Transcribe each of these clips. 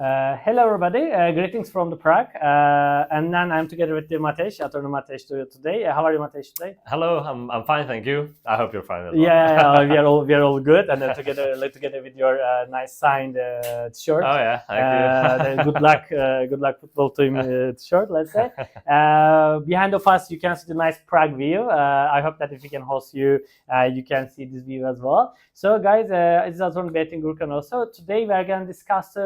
Hello everybody, greetings from the Prague, and then I'm together with Matej, attorney Matej today. How are you, Matej, today? Hello, I'm fine, thank you. I hope you're fine as well. Yeah, we are all good, and then together with your nice signed shirt. Oh yeah, thank you. Good luck football team shirt, let's say. Behind of us, you can see the nice Prague view. I hope that if we can host you, you can see this view as well. So guys, it's Attorney Betting Gurkan also. Today we are going to discuss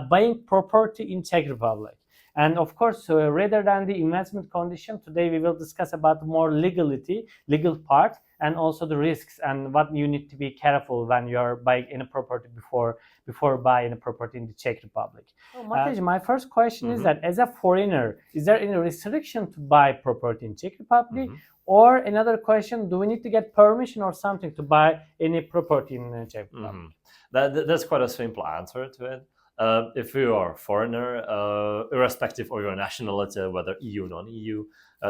buying property in Czech Republic. And of course, rather than the investment condition, today we will discuss about more legal part, and also the risks and what you need to be careful when you are buying any property before buying a property in the Czech Republic. So, Matej, my first question is that as a foreigner, is there any restriction to buy property in Czech Republic? Or another question, do we need to get permission or something to buy any property in the Czech Republic? That's quite a simple answer to it. If you are a foreigner, irrespective of your nationality, whether EU or non-EU,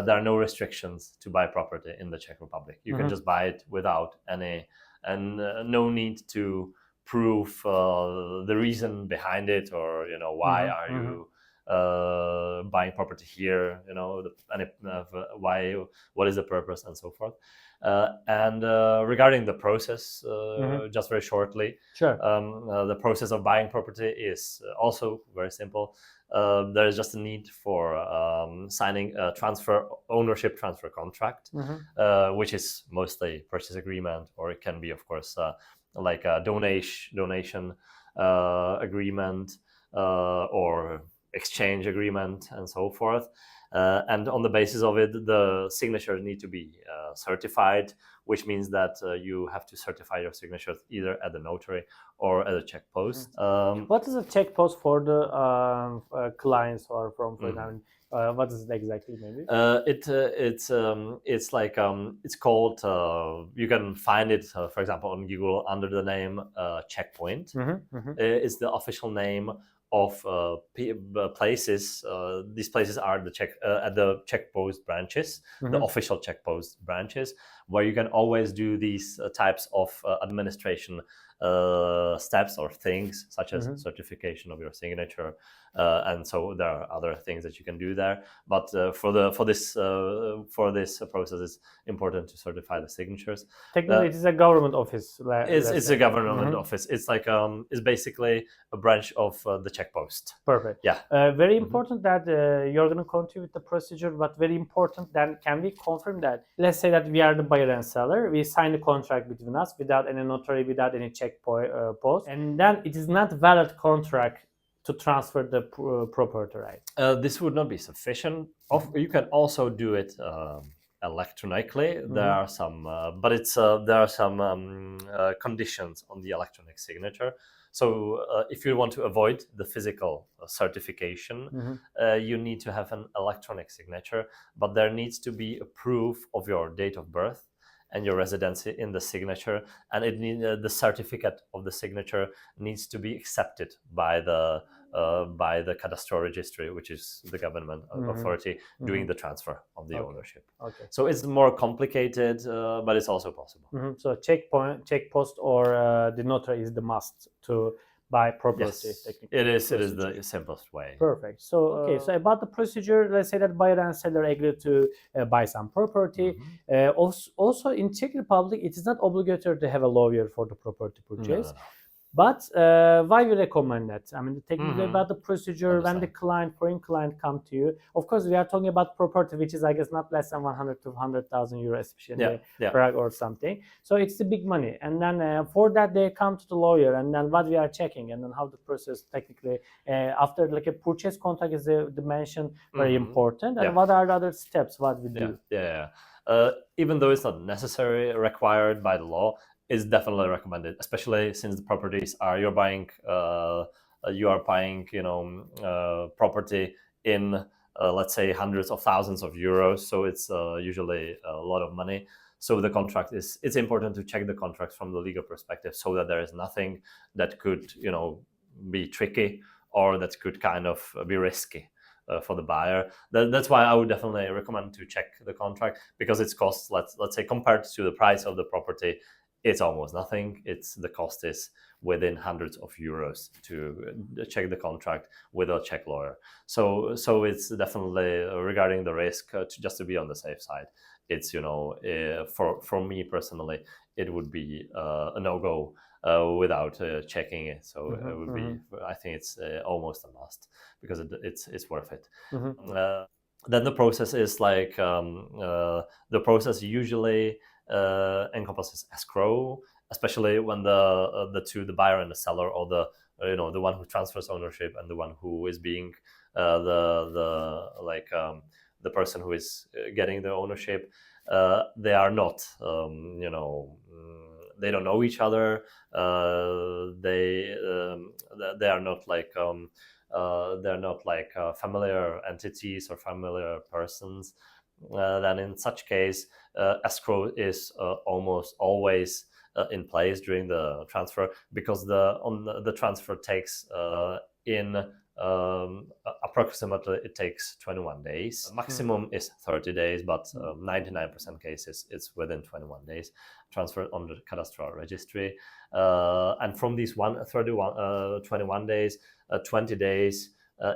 there are no restrictions to buy property in the Czech Republic. You can just buy it without any, and no need to prove the reason behind it, or why are you buying property here? Why? What is the purpose, and so forth. And regarding the process, just very shortly, Sure. The process of buying property is also very simple. There is just a need for signing a ownership transfer contract, which is mostly purchase agreement, or it can be, of course, like a donation agreement or exchange agreement, and so forth. And on the basis of it, the signatures need to be certified, which means that you have to certify your signatures either at the notary or at the Czech Post. What is a Czech Post for the clients, or from what is it exactly, maybe? It's called. You can find it, for example, on Google under the name Checkpoint. It's the official name of places. These places are at the Czech Post branches, the official Czech Post branches, where you can always do these types of administration steps or things, such as certification of your signature, and so there are other things that you can do there. But for this process, it's important to certify the signatures. Technically, it is a government office. It's a government office. It's like it's basically a branch of the Czech Post. Perfect. Yeah. Very important that you're going to continue with the procedure, but very important then, can we confirm that, let's say that we are the buyer and seller, we sign a contract between us without any notary, without any Czech Post, and then it is not valid contract to transfer the property, right? This would not be sufficient. You can also do it electronically. There are some, but there are some conditions on the electronic signature. So if you want to avoid the physical certification, you need to have an electronic signature, but there needs to be a proof of your date of birth and your residency in the signature, and the certificate of the signature needs to be accepted by the cadastral registry, which is the government authority doing the transfer of the ownership. Okay. So it's more complicated, but it's also possible. So Czech Post or the notary is the must to buy property. Yes, it is the simplest way. Perfect. So so about the procedure, let's say that buyer and seller agree to buy some property. Also in Czech Republic, it is not obligatory to have a lawyer for the property purchase. No. But why we recommend that? I mean, technically about the procedure, when the foreign client come to you, of course, we are talking about property, which is, I guess, not less than 100 to 100,000 euros, especially Prague or something. So it's the big money. And then for that, they come to the lawyer, and then what we are checking, and then how the process technically, after like a purchase contract is the dimension very important. And what are the other steps, what we do? Even though it's not necessary, required by the law, is definitely recommended, especially since the properties you are buying property in let's say hundreds of thousands of euros, so it's usually a lot of money. So the contract it's important to check the contract from the legal perspective, so that there is nothing that could be tricky or that could kind of be risky for the buyer. That's why I would definitely recommend to check the contract, because its costs, let's say, compared to the price of the property, it's almost nothing. The cost is within hundreds of euros to check the contract with a Czech lawyer. So it's definitely regarding the risk, to be on the safe side. It's for me personally, it would be a no-go without checking it. So it would be. I think it's almost a must because it's worth it. Then the process is like the process usually encompasses escrow, especially when the buyer and the seller, or the one who transfers ownership and the one who is being the person who is getting the ownership, they are not they don't know each other. They are not like they're not like familiar entities or familiar persons. Then in such case, escrow is almost always in place during the transfer, because the transfer takes approximately it takes 21 days. Maximum is 30 days, but 99% cases it's within 21 days transferred on the cadastral registry. And from these 21 days, 20 days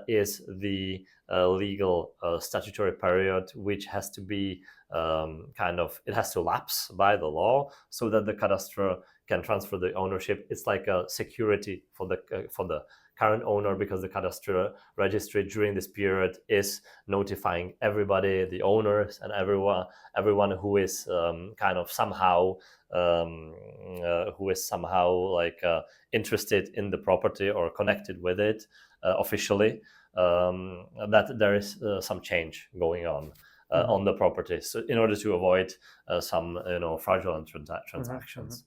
is the legal statutory period, which has to be it has to lapse by the law so that the cadastre can transfer the ownership. It's like a security for the current owner, because the cadastral registry during this period is notifying everybody, the owners and everyone who is somehow interested in the property or connected with it officially, that there is some change going on the property, so in order to avoid some fraudulent transactions.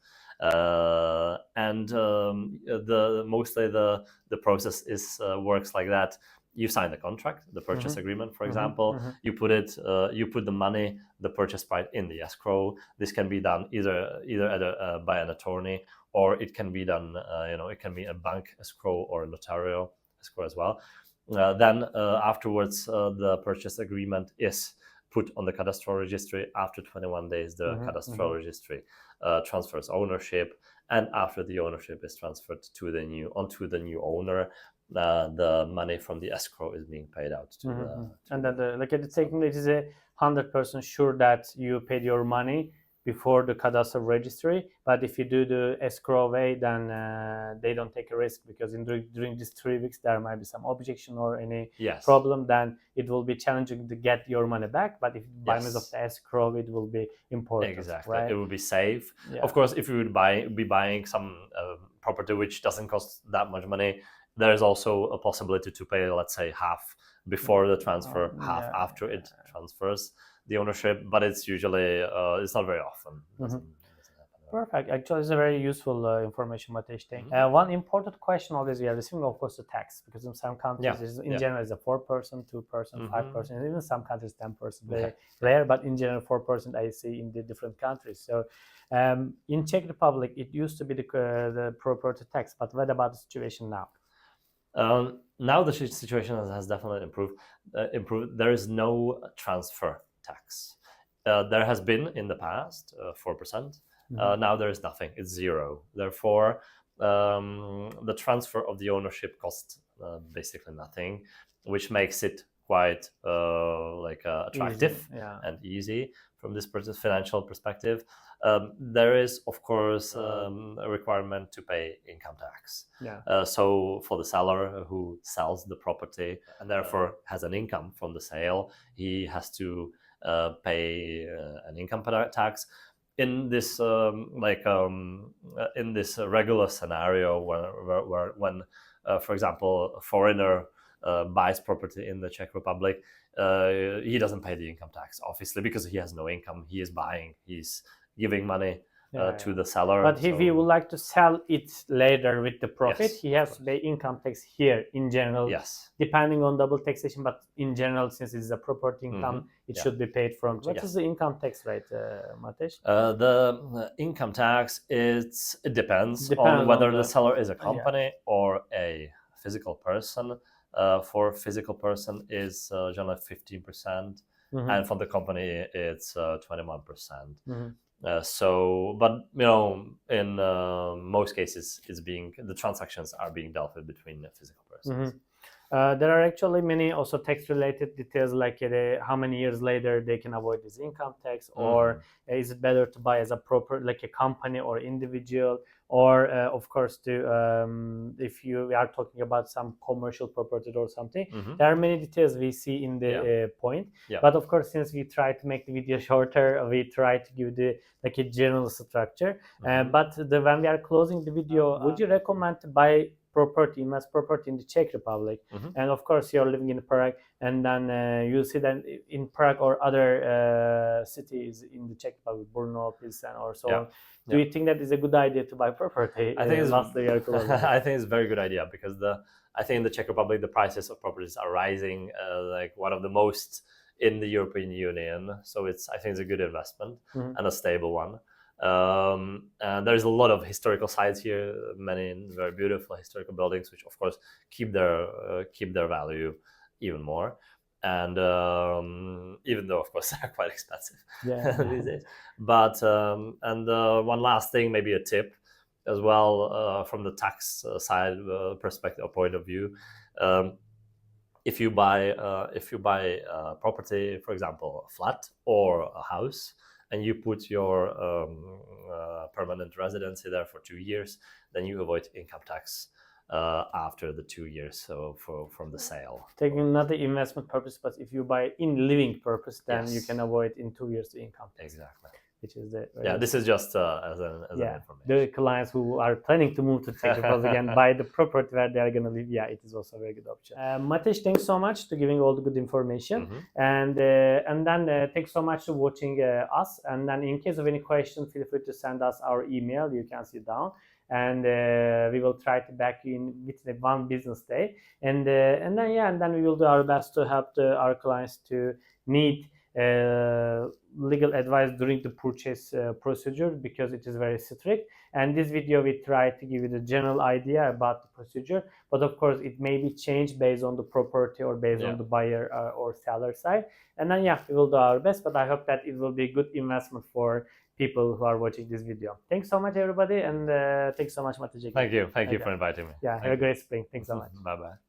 Mostly the process works like that. You sign the contract, the purchase agreement, for example. You put the money, the purchase price, in the escrow. This can be done either by an attorney, or it can be done it can be a bank escrow or a notarial escrow as well. Then afterwards, the purchase agreement is put on the cadastral registry. After 21 days, the cadastral registry transfers ownership, and after the ownership is transferred onto the new owner, the money from the escrow is being paid out to and then it is 100% sure that you paid your money before the cadastral registry. But if you do the escrow way, then they don't take a risk, because during these 3 weeks there might be some objection or any problem. Then it will be challenging to get your money back. But if by means of the escrow, it will be important. Exactly, right? It will be safe. Of course, if you would be buying some property which doesn't cost that much money, there is also a possibility to pay, let's say, half before the transfer, half after it transfers the ownership, but it's usually it's not very often. Doesn't happen. Perfect. Actually, it's a very useful information, Matej. One important question always we are receiving, of course, the tax, because in some countries, in general, it's a 4%, 2%, 5%, even some countries 10%. Very rare, but in general, 4% I see in the different countries. So, in Czech Republic, it used to be the property tax, but what about the situation now? Now the situation has definitely improved. There is no transfer tax. There has been in the past 4%. Now there is nothing. It's zero. Therefore, the transfer of the ownership costs basically nothing, which makes it quite attractive and easy from this financial perspective. There is, of course, a requirement to pay income tax. So for the seller who sells the property and therefore has an income from the sale, he has to pay an income tax. In this regular scenario, when for example, a foreigner buys property in the Czech Republic, he doesn't pay the income tax, obviously, because he has no income. He is buying, he's giving money to the seller. But if he would like to sell it later with the profit, he has to pay income tax here in general. Depending on double taxation, but in general, since it's a property income, it should be paid from. What is the income tax rate, Matej? The income tax it depends on whether the seller is a company or a physical person. For physical person is generally 15%, and for the company it's 21%. But in most cases, the transactions are being dealt with between physical persons. There are actually many also tax-related details, like how many years later they can avoid this income tax, or is it better to buy as a proper, like a company or individual, or of course, if you are talking about some commercial property or something. There are many details we see in the point. But of course, since we try to make the video shorter, we try to give the like a general structure. But when we are closing the video, would you recommend to buy invest property in the Czech Republic? And of course, you're living in Prague, and then you'll see that in Prague or other cities in the Czech Republic, Brno, Pilsen, or so on. Do you think that is a good idea to buy property? I think it's a very good idea, because I think in the Czech Republic the prices of properties are rising, like one of the most in the European Union. So I think it's a good investment and a stable one. And there's a lot of historical sites here, many very beautiful historical buildings, which of course keep their value even more. And even though of course they're quite expensive these days. But one last thing, maybe a tip as well, from the tax side perspective or point of view. If you buy property, for example, a flat or a house, and you put your permanent residency there for 2 years, then you avoid income tax after the 2 years, so from the sale. Taking not the investment purpose, but if you buy in living purpose, then you can avoid in 2 years the income tax. Exactly. Which is this is just as an information. The clients who are planning to move to Czech Republic and buy the property where they are going to live, it is also a very good option. Matej, thanks so much to giving all the good information, and then thanks so much for watching us. And then in case of any questions, feel free to send us our email. You can see down, and we will try to back you in within 1 business day, and then we will do our best to help our clients to need legal advice during the purchase procedure, because it is very strict. And this video we try to give you the general idea about the procedure, but of course it may be changed based on the property or based on the buyer or seller side. And then we will do our best, but I hope that it will be a good investment for people who are watching this video. Thanks so much, everybody, and thanks so much, Matej. Thank you for inviting me. Have a great spring. Thanks so much. Bye bye.